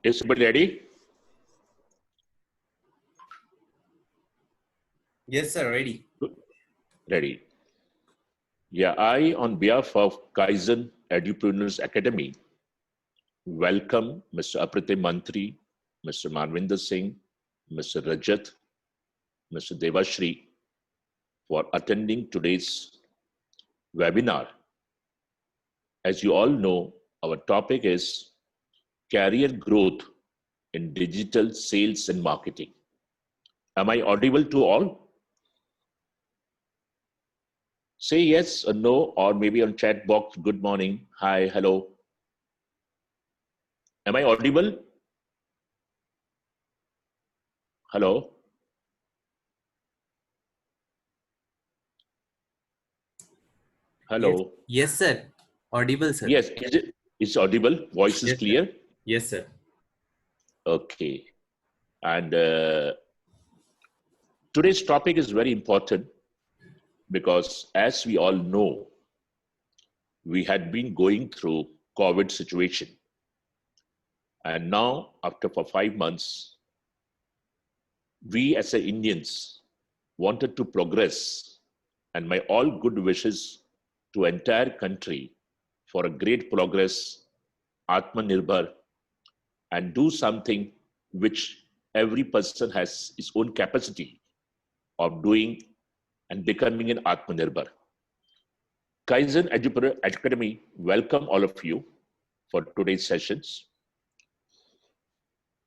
Is everybody ready? Yes, sir. Ready. Ready. Yeah, I, on behalf of Kaizen Edupreneurs Academy, welcome Mr. Apritam Mantri, Mr. Manvinder Singh, Mr. Rajat, Mr. Devashri for attending today's webinar. As you all know, our topic is career growth in digital sales and marketing. Am I audible to all? Say yes or no, or maybe on chat box, good morning, hi, hello. Am I audible? Hello? Hello? Yes, sir. Audible, sir. Yes, is audible? Voice is Yes, sir. clear? Yes, sir. Okay. And today's topic is very important because as we all know, we had been going through COVID situation. And now, after for 5 months, we as Indians wanted to progress, and my all good wishes to entire country for a great progress, Atmanirbhar, and do something which every person has his own capacity of doing and becoming an Atmanirbhar. Kaizen Edupreneur Academy welcome all of you for today's sessions.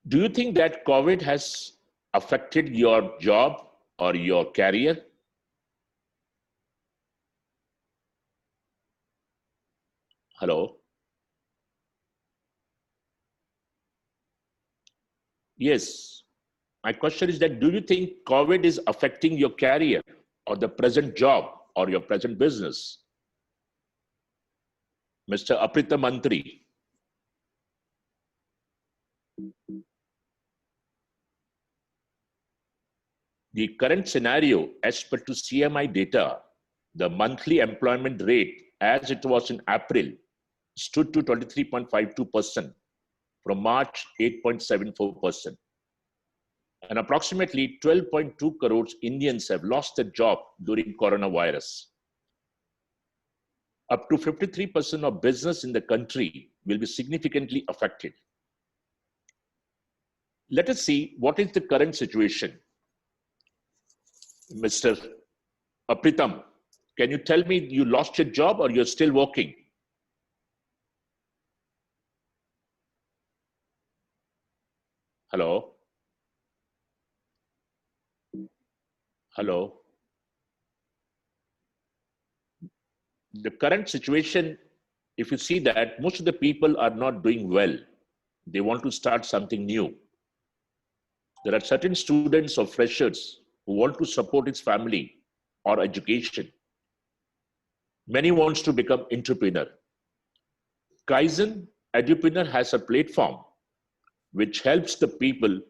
Do you think that COVID has affected your job or your career? Hello? Yes. My question is that do you think COVID is affecting your career or the present job or your present business? Mr. Apritam Mantri. The current scenario, as per to CMI data, the monthly employment rate as it was in April stood to 23.52%, from March 8.74%. And approximately 12.2 crores Indians have lost their job during coronavirus. Up to 53% of business in the country will be significantly affected. Let us see what is the current situation. Mr. Apritam, can you tell me you lost your job or you're still working? Hello? Hello? The current situation, if you see that most of the people are not doing well, they want to start something new. There are certain students or freshers who want to support his family or education. Many wants to become entrepreneur. Kaizen Edupreneur has a platform which helps the people,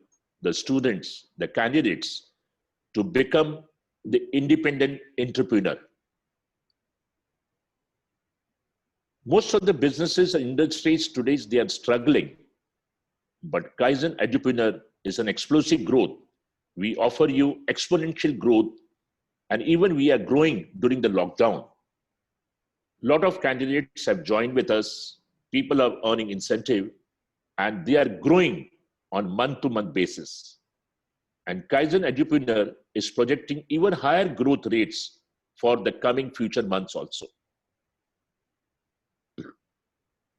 the students, the candidates to become the independent entrepreneur. Most of the businesses and industries today, they are struggling, but Kaizen Edupreneur is an explosive growth. We offer you exponential growth, and even we are growing during the lockdown. A lot of candidates have joined with us. People are earning incentive, and they are growing on month-to-month basis. And Kaizen Edupreneur is projecting even higher growth rates for the coming future months also.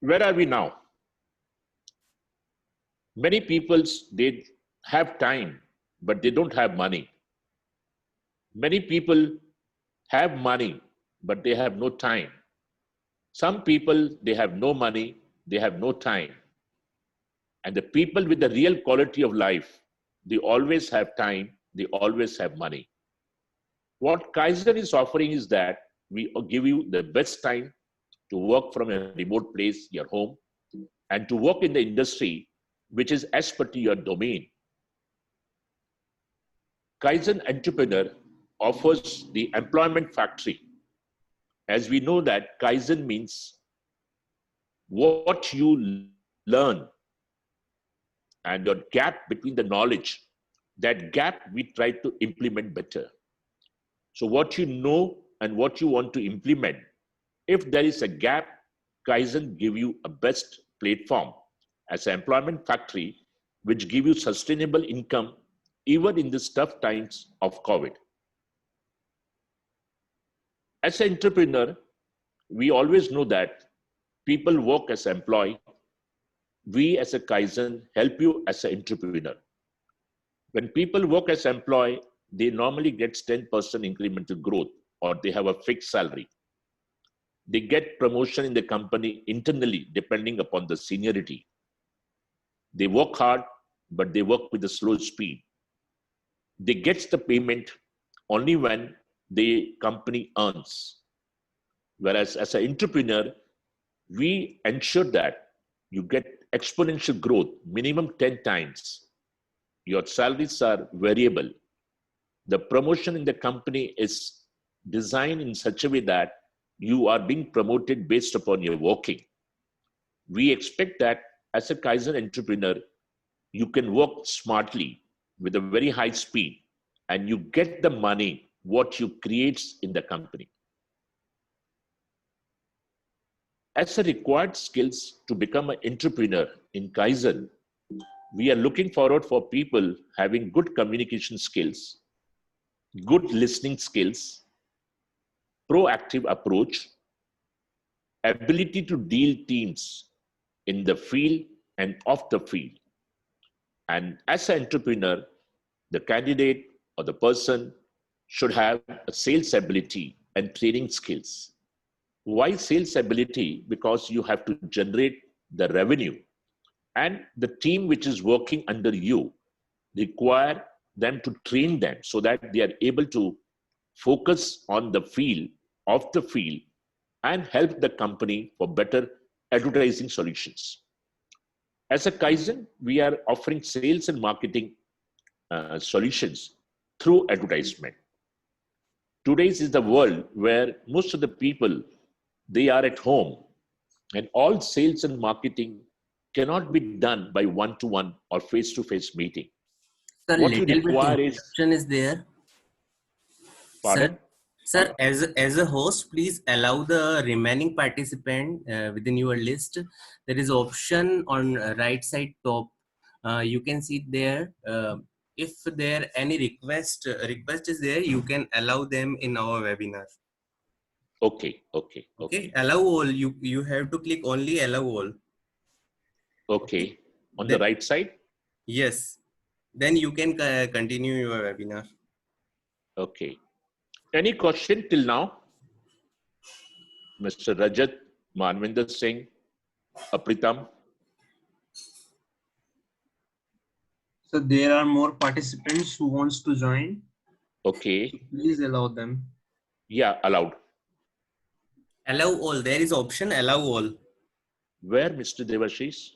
Where are we now? Many people, they have time, but they don't have money. Many people have money, but they have no time. Some people, they have no money, they have no time. And the people with the real quality of life, they always have time, they always have money. What Kaizen is offering is that we give you the best time to work from a remote place, your home, and to work in the industry which is as per to your domain. Kaizen Edupreneur offers the employment factory. As we know that Kaizen means what you learn and your gap between the knowledge, that gap we try to implement better. So what you know and what you want to implement, if there is a gap, Kaizen give you a best platform as an employment factory, which give you sustainable income even in the tough times of COVID. As an entrepreneur, we always know that people work as employee. We as a Kaizen help you as an entrepreneur. When people work as employee, they normally get 10% incremental growth, or they have a fixed salary. They get promotion in the company internally depending upon the seniority. They work hard, but they work with a slow speed. They get the payment only when the company earns. Whereas as an entrepreneur, we ensure that you get exponential growth, minimum 10 times. Your salaries are variable. The promotion in the company is designed in such a way that you are being promoted based upon your working. We expect that as a Kaizen entrepreneur, you can work smartly with a very high speed, and you get the money what you create in the company. As a required skills to become an entrepreneur in Kaizen, we are looking forward for people having good communication skills, good listening skills, proactive approach, ability to deal teams in the field and off the field. And as an entrepreneur, the candidate or the person should have a sales ability and training skills. Why sales ability? Because you have to generate the revenue, and the team which is working under you require them to train them so that they are able to focus on the field, of the field, and help the company for better advertising solutions. As a Kaizen, we are offering sales and marketing solutions through advertisement. Today's is the world where most of the people, they are at home, and all sales and marketing cannot be done by one-to-one or face-to-face meeting. Sir, What you little bit require is, interruption is there. pardon? Sir, as a host, please allow the remaining participant within your list. There is option on right side top. You can see there. If there any request is there, you can allow them in our webinar. Okay. Okay. Allow all. You have to click only allow all. Okay. On the right side? Yes. Then you can continue your webinar. Okay. Any question till now? Mr. Rajat, Manvinder Singh, Apritam? So there are more participants who wants to join. Okay. So please allow them. Yeah, allowed. Allow all. There is option allow all. Where, Mr. Devashish?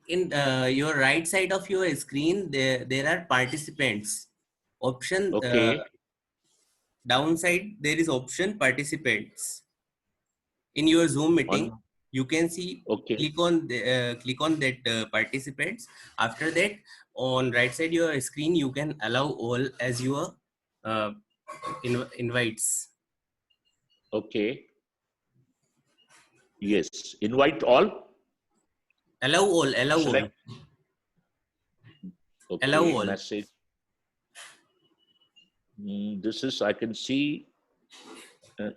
In your right side of your screen, there are participants. Option Okay. downside, there is option participants. In your Zoom meeting, On, you can see, okay. click on that participants. After that, on right side your screen, you can allow all as your invites. Okay. Yes. Invite all. Allow all. Allow all. Select. Okay. Allow all. Message. This is, I can see,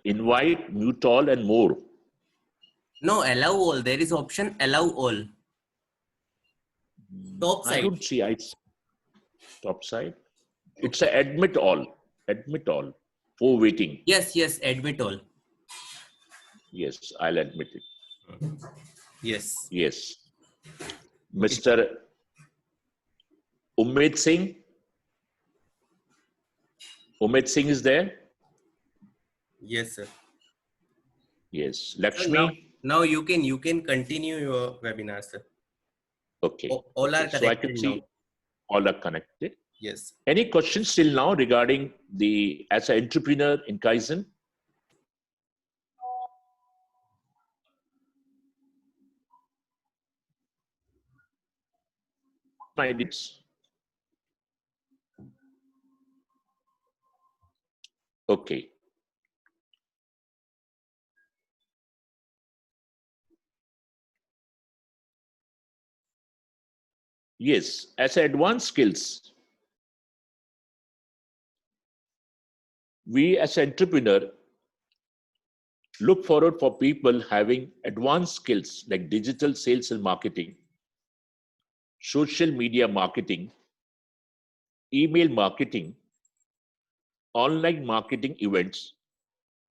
invite, mute all, and more. No, allow all. There is option allow all. Top side. I don't see. Top side. It's a admit all. Admit all. For waiting. Yes. Admit all. Yes, I'll admit it. Yes. Yes. Mr. Ummed Singh. Ummed Singh is there? Yes, sir. Yes. Lakshmi? Now you can continue your webinar, sir. Okay. All are So connected I can see now. all are connected. Yes. Any questions till now regarding as an entrepreneur in Kaizen? my details? Okay. Yes, as advanced skills, we as entrepreneur look forward for people having advanced skills like digital sales and marketing, social media marketing, email marketing, online marketing events,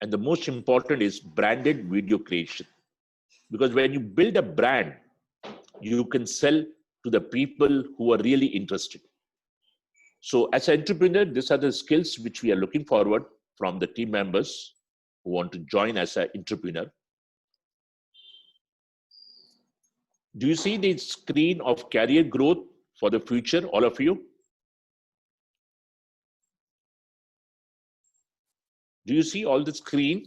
and the most important is branded video creation. Because when you build a brand, you can sell to the people who are really interested. So as an entrepreneur, these are the skills which we are looking forward from the team members who want to join as an entrepreneur. Do you see the screen of career growth for the future, all of you? Do you see all the screen?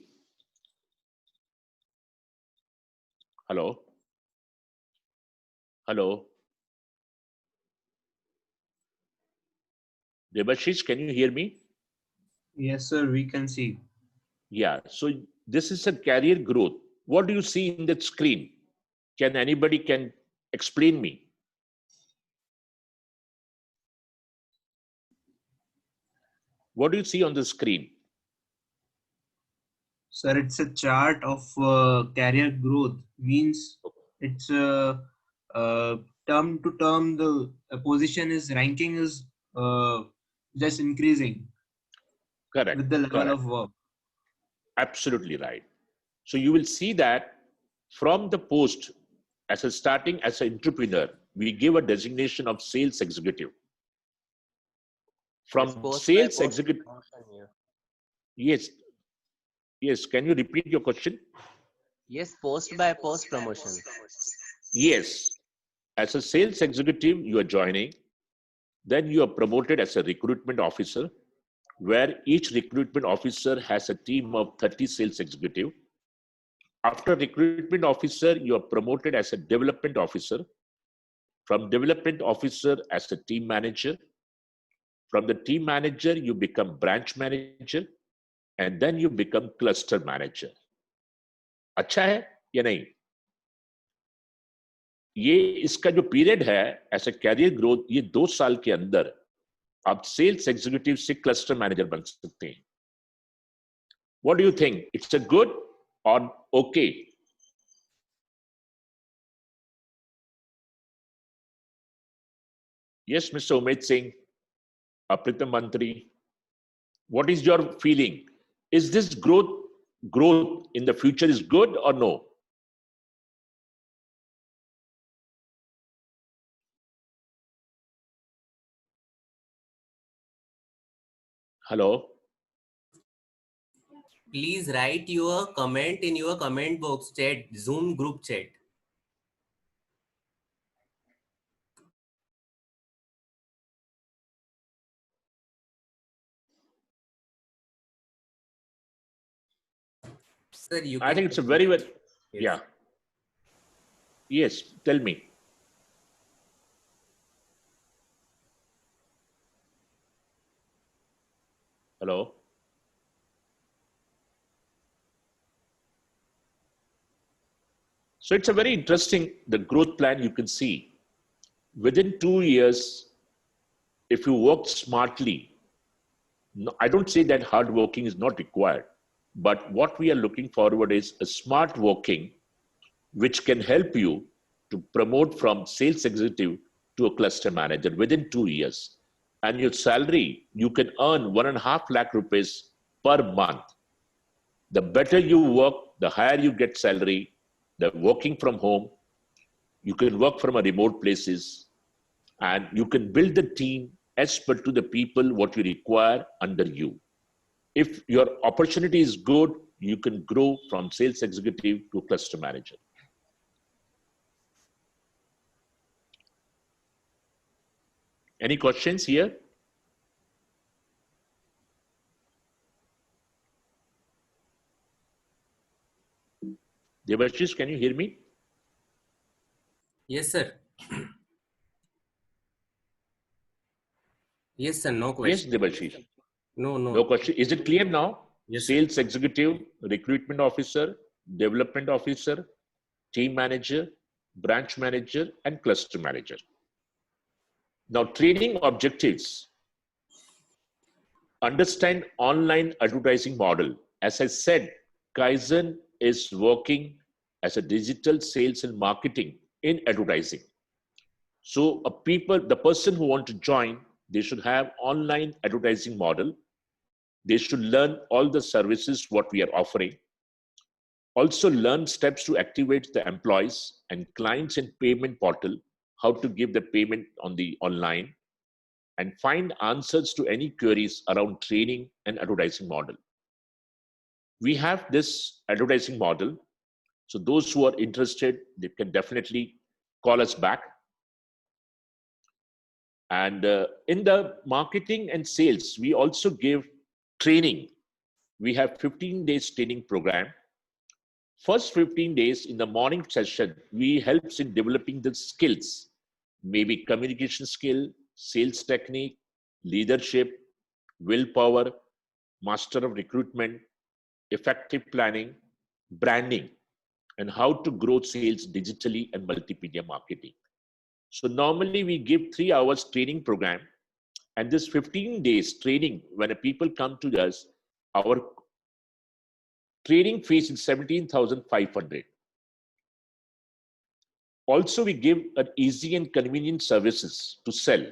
Hello? Hello? Debashish, can you hear me? Yes, sir, we can see. Yeah, so this is a career growth. What do you see in that screen? Can anybody can explain me? What do you see on the screen? Sir, it's a chart of career growth. Means it's term to term, the position is ranking is just increasing Correct, with the level correct. of work. Absolutely right. So you will see that from the post as a starting as an entrepreneur, we give a designation of sales executive. Yes, From post by sales post executive, promotion here. yes, yes. Can you repeat your question? Yes, post by post promotion. Yes. As a sales executive, you are joining. Then you are promoted as a recruitment officer, where each recruitment officer has a team of 30 sales executive. After recruitment officer, you are promoted as a development officer. From development officer as a team manager. From the team manager, you become branch manager, and then you become cluster manager. अच्छा है या नहीं? ये इसका जो period है as a career growth, ये 2 साल के अंदर आप सेल्स एग्जीक्यूटिव से क्लस्टर मैनेजर बन सकते हैं. What do you think? It's a good or okay? Yes, Mr. Umed Singh, Apritam Mantri, what is your feeling? Is this growth in the future is good or no? Hello? Please write your comment in your comment box chat, Zoom group chat. Sir, you I can. think it's a very, Yes. yeah. Yes, tell me. Hello? So it's a very interesting, the growth plan you can see. Within 2 years, if you work smartly, no, I don't say that hard working is not required, but what we are looking forward is a smart working, which can help you to promote from sales executive to a cluster manager within 2 years. And your salary, you can earn 1.5 lakh rupees per month. The better you work, the higher you get salary. The working from home, you can work from a remote places, and you can build the team as per to the people what you require under you. If your opportunity is good, you can grow from sales executive to cluster manager. Any questions here? Devashish, can you hear me? Yes, sir. Yes, sir. No Yes, question. Debashish. No, no. No question. Is it clear now? Yes, sir. Sales executive, recruitment officer, development officer, team manager, branch manager, and cluster manager. Now, training objectives. Understand online advertising model. As I said, Kaizen is working as a digital sales and marketing in advertising. So the person who want to join, they should have online advertising model. They should learn all the services what we are offering. Also learn steps to activate the employees and clients in payment portal, how to give the payment on the online, and find answers to any queries around training and advertising model. We have this advertising model. So those who are interested, they can definitely call us back. And in the marketing and sales, we also give training. We have 15 days training program. First 15 days in the morning session, we helps in developing the skills, maybe communication skill, sales technique, leadership, willpower, master of recruitment, effective planning, branding, and how to grow sales digitally and multimedia marketing. So normally we give 3 hours training program, and this 15 days training, when people come to us, our training fees is 17,500. Also, we give an easy and convenient services to sell.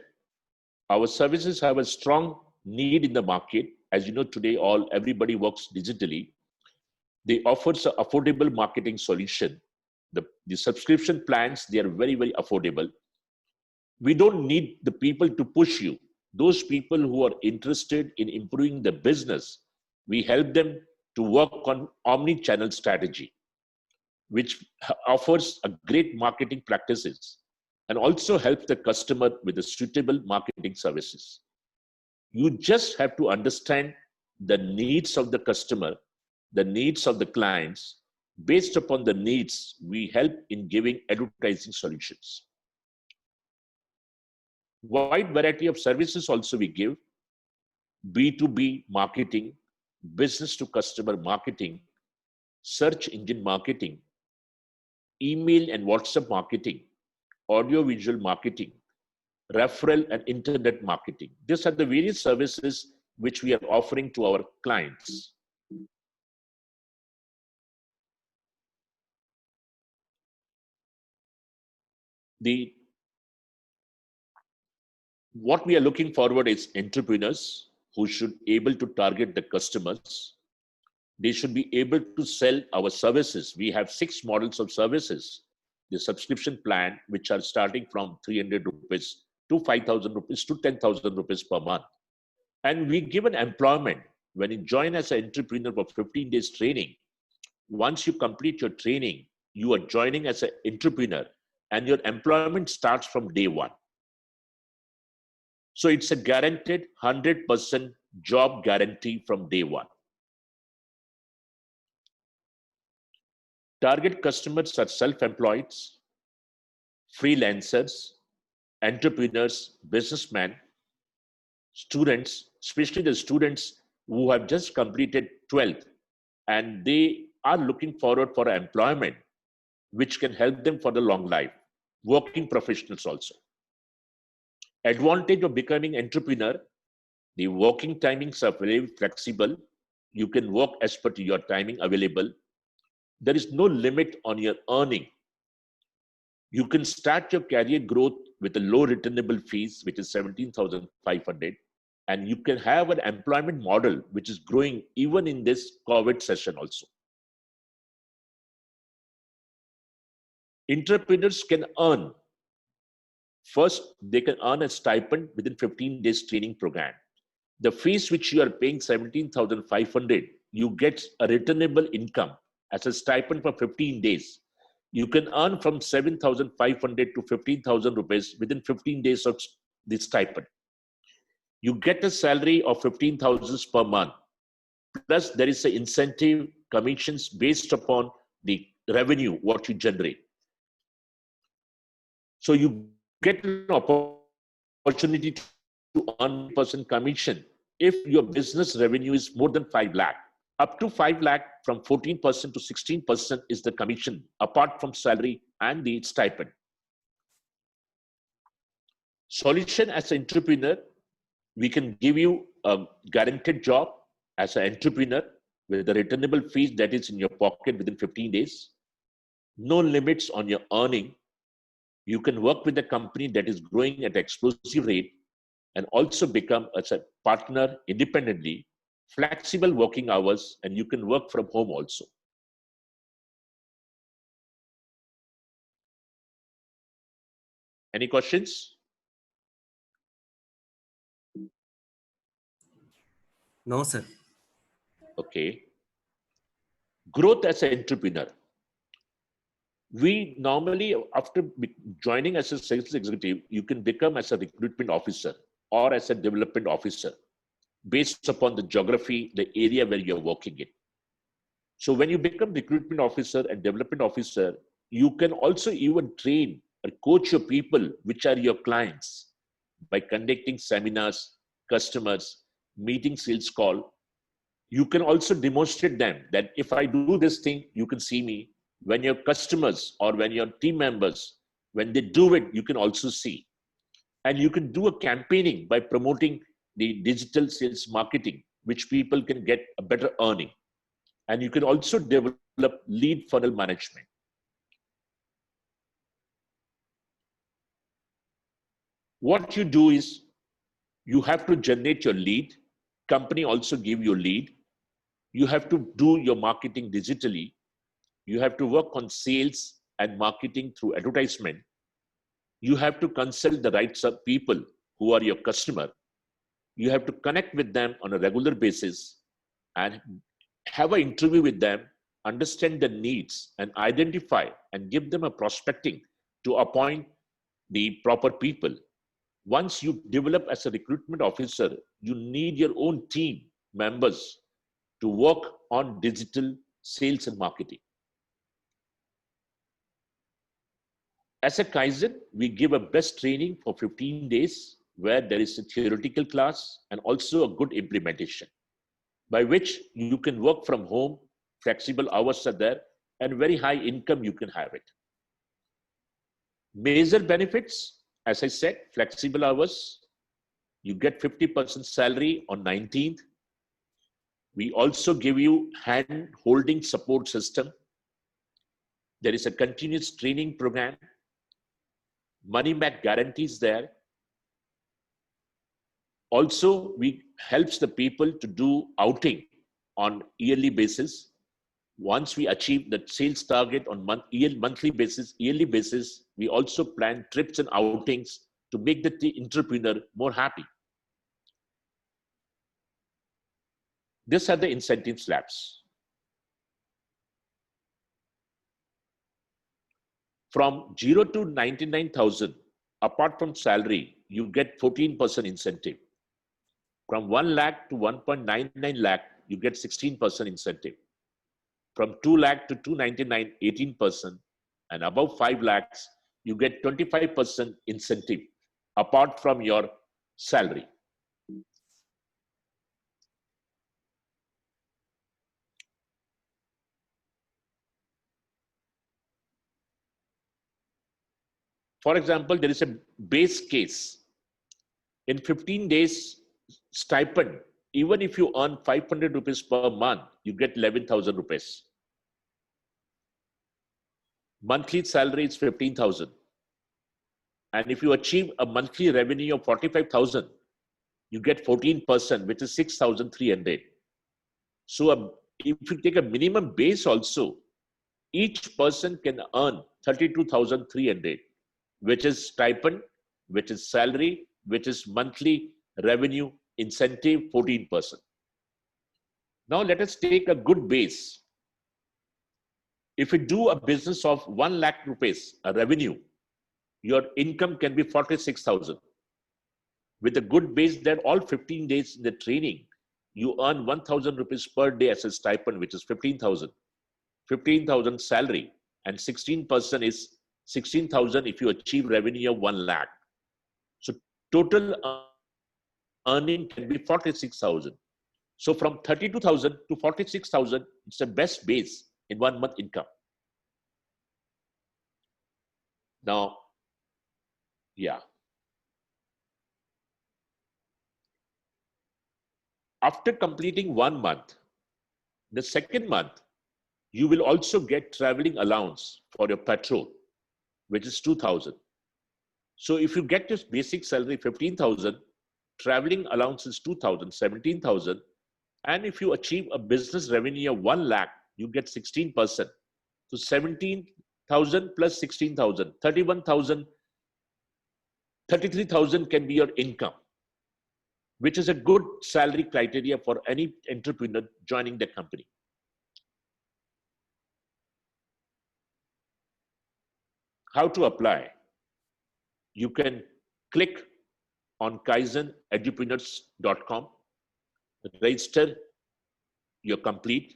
Our services have a strong need in the market. As you know, today everybody works digitally. They offer an affordable marketing solution. The subscription plans, they are very, very affordable. We don't need the people to push you. Those people who are interested in improving the business, we help them to work on omni-channel strategy, which offers a great marketing practices and also helps the customer with the suitable marketing services. You just have to understand the needs of the customer, the needs of the clients. Based upon the needs, we help in giving advertising solutions. Wide variety of services also we give: B2B marketing, business to customer marketing, search engine marketing, email and WhatsApp marketing, audio-visual marketing, referral and internet marketing. These are the various services which we are offering to our clients. What we are looking forward is entrepreneurs who should able to target the customers. They should be able to sell our services. We have 6 models of services. The subscription plan, which are starting from 300 rupees to 5,000 rupees to 10,000 rupees per month. And we give an employment. When you join as an entrepreneur for 15 days training, once you complete your training, you are joining as an entrepreneur and your employment starts from day one. So it's a guaranteed 100% job guarantee from day one. Target customers are self-employed, freelancers, entrepreneurs, businessmen, students, especially the students who have just completed 12th and they are looking forward for employment, which can help them for the long life. Working professionals also. Advantage of becoming entrepreneur: the working timings are very flexible. You can work as per your timing available. There is no limit on your earning. You can start your career growth with a low returnable fees, which is 17,500. And you can have an employment model which is growing even in this COVID session also. Entrepreneurs can earn. First, they can earn a stipend within 15 days training program. The fees which you are paying 17,500, you get a returnable income as a stipend for 15 days. You can earn from 7,500 to 15,000 rupees within 15 days of the stipend. You get a salary of 15,000 per month. Plus, there is an incentive commissions based upon the revenue, what you generate. So you get an opportunity to earn % commission if your business revenue is more than 5 lakh. Up to 5 lakh, from 14% to 16% is the commission, apart from salary and the stipend. Solution as an entrepreneur, we can give you a guaranteed job as an entrepreneur with a returnable fees that is in your pocket within 15 days. No limits on your earning. You can work with a company that is growing at an explosive rate and also become as a partner independently, flexible working hours, and you can work from home also. Any questions? No, sir. Okay. Growth as an entrepreneur. We normally, after joining as a sales executive, you can become as a recruitment officer or as a development officer based upon the geography, the area where you're working in. So when you become recruitment officer and development officer, you can also even train or coach your people, which are your clients, by conducting seminars, customers, meeting sales call. You can also demonstrate them that if I do this thing, you can see me. When your customers or when your team members, when they do it, you can also see. And you can do a campaigning by promoting the digital sales marketing, which people can get a better earning. And you can also develop lead funnel management. What you do is you have to generate your lead. Company also give you lead. You have to do your marketing digitally. You have to work on sales and marketing through advertisement. You have to consult the right people who are your customer. You have to connect with them on a regular basis and have an interview with them, understand their needs, and identify and give them a prospecting to appoint the proper people. Once you develop as a recruitment officer, you need your own team members to work on digital sales and marketing. As a Kaizen, we give a best training for 15 days where there is a theoretical class and also a good implementation, by which you can work from home, flexible hours are there, and very high income you can have it. Major benefits, as I said, flexible hours. You get 50% salary on 19th. We also give you hand-holding support system. There is a continuous training program. Money back guarantees there. Also, we helps the people to do outing on yearly basis. Once we achieve the sales target on monthly basis, yearly basis, we also plan trips and outings to make the entrepreneur more happy. These are the incentive slabs. From 0 to 99,000, apart from salary, you get 14% incentive. From 1 lakh to 1.99 lakh, you get 16% incentive. From 2 lakh to 299, 18%. And above 5 lakhs, you get 25% incentive apart from your salary. For example, there is a base case. In 15 days stipend, even if you earn 500 rupees per month, you get 11,000 rupees. Monthly salary is 15,000. And if you achieve a monthly revenue of 45,000, you get 14%, which is 6,300. So if you take a minimum base also, each person can earn 32,300, which is stipend, which is salary, which is monthly revenue incentive 14%. Now let us take a good base. If you do a business of 1 lakh rupees, a revenue, your income can be 46,000. With a good base, then all 15 days in the training, you earn 1,000 rupees per day as a stipend, which is 15,000. 15,000 salary, and 16% is 16,000 if you achieve revenue of 1 lakh. So total earning can be 46,000. So from 32,000 to 46,000, it's the best base in 1 month income. Now, yeah. After completing 1 month, the second month, you will also get traveling allowance for your petrol, which is 2,000. So if you get your basic salary 15,000, traveling allowance is 2,000, 17,000. And if you achieve a business revenue of 1 lakh, you get 16%. So 17,000 plus 16,000, 31,000, 33,000 can be your income, which is a good salary criteria for any entrepreneur joining the company. How to apply? You can click on kaizenentrepreneurs.com, register your complete.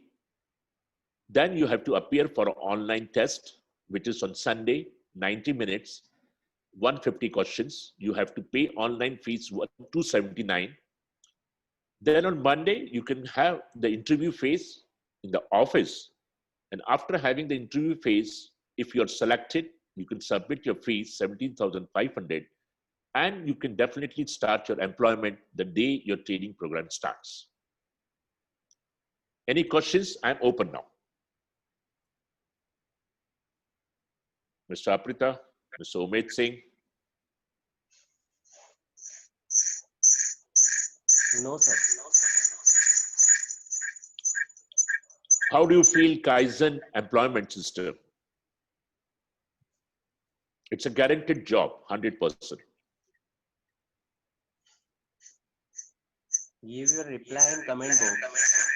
Then you have to appear for an online test, which is on Sunday, 90 minutes, 150 questions. You have to pay online fees, 279. Then on Monday, you can have the interview phase in the office. And after having the interview phase, if you're selected, you can submit your fees, 17,500, and you can definitely start your employment the day your training program starts. Any questions? I'm open now. Mr. Aprita, Mr. Umed Singh. No, sir. How do you feel Kaizen employment system? It's a guaranteed job, 100%. Give your reply in comment box.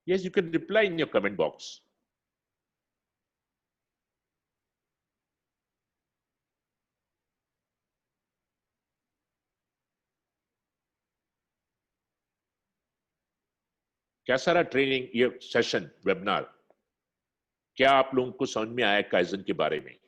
Yes, you can reply in your comment box. कैसा रहा training ये session webinar? क्या आप लोगों को समझ में आया काइजन के बारे में?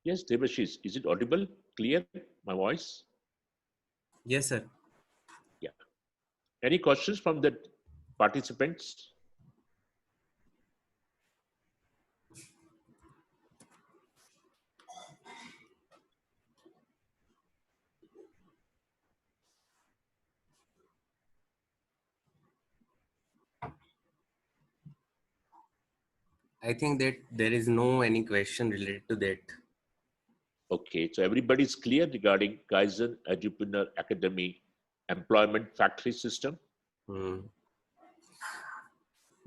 Yes, Devashish, is it audible? Clear? My voice? Yes, sir. Yeah. Any questions from the participants? I think that there is no any question related to that. Okay, so everybody's clear regarding Kaizen Entrepreneur Academy employment factory system?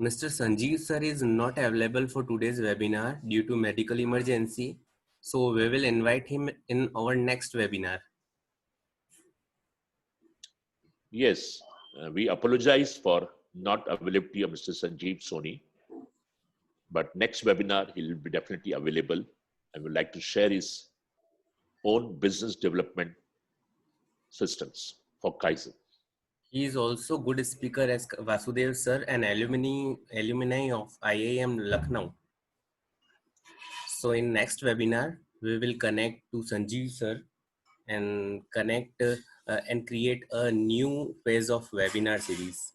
Mr. Sanjeev sir is not available for today's webinar due to medical emergency. So we will invite him in our next webinar. Yes, we apologize for not availability of Mr. Sanjeev Soni, but next webinar he will be definitely available and would like to share his own business development systems for Kaizen. He is also good speaker as Vasudev sir, an alumni of IIM Lucknow. So in next webinar, we will connect to Sanjeev sir and connect and create a new phase of webinar series.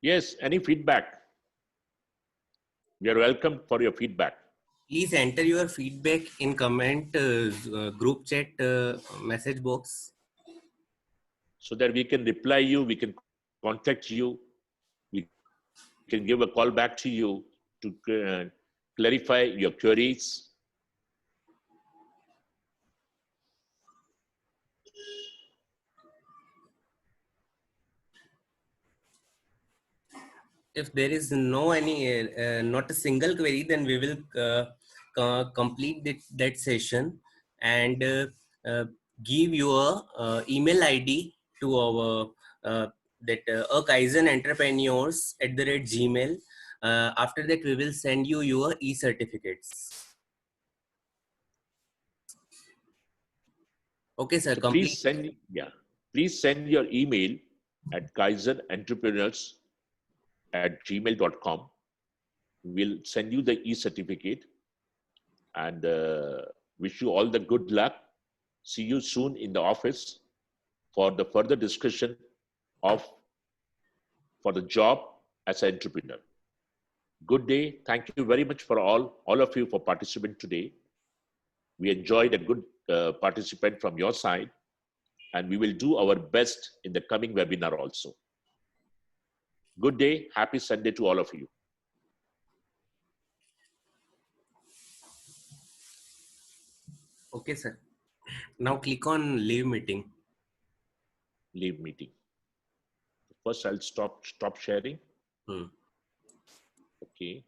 Yes, any feedback? We are welcome for your feedback. Please enter your feedback in comment group chat message box. So that we can reply you, we can contact you, we can give a call back to you to clarify your queries. If there is no any not a single query, then we will complete that session and give your email ID to our Kaizen Entrepreneurs @gmail. After that, we will send you your e-certificates. Okay, sir. So Complete. please send your email at kaizenentrepreneurs@gmail.com. We'll send you the e-certificate and wish you all the good luck. See you soon in the office for the further discussion for the job as an entrepreneur. Good day. Thank you very much for all of you for participating today. We enjoyed a good participant from your side, and we will do our best in the coming webinar also. Good day. Happy Sunday to all of you. Okay, sir. Now click on leave meeting. Leave meeting. First, I'll stop sharing. Hmm. Okay.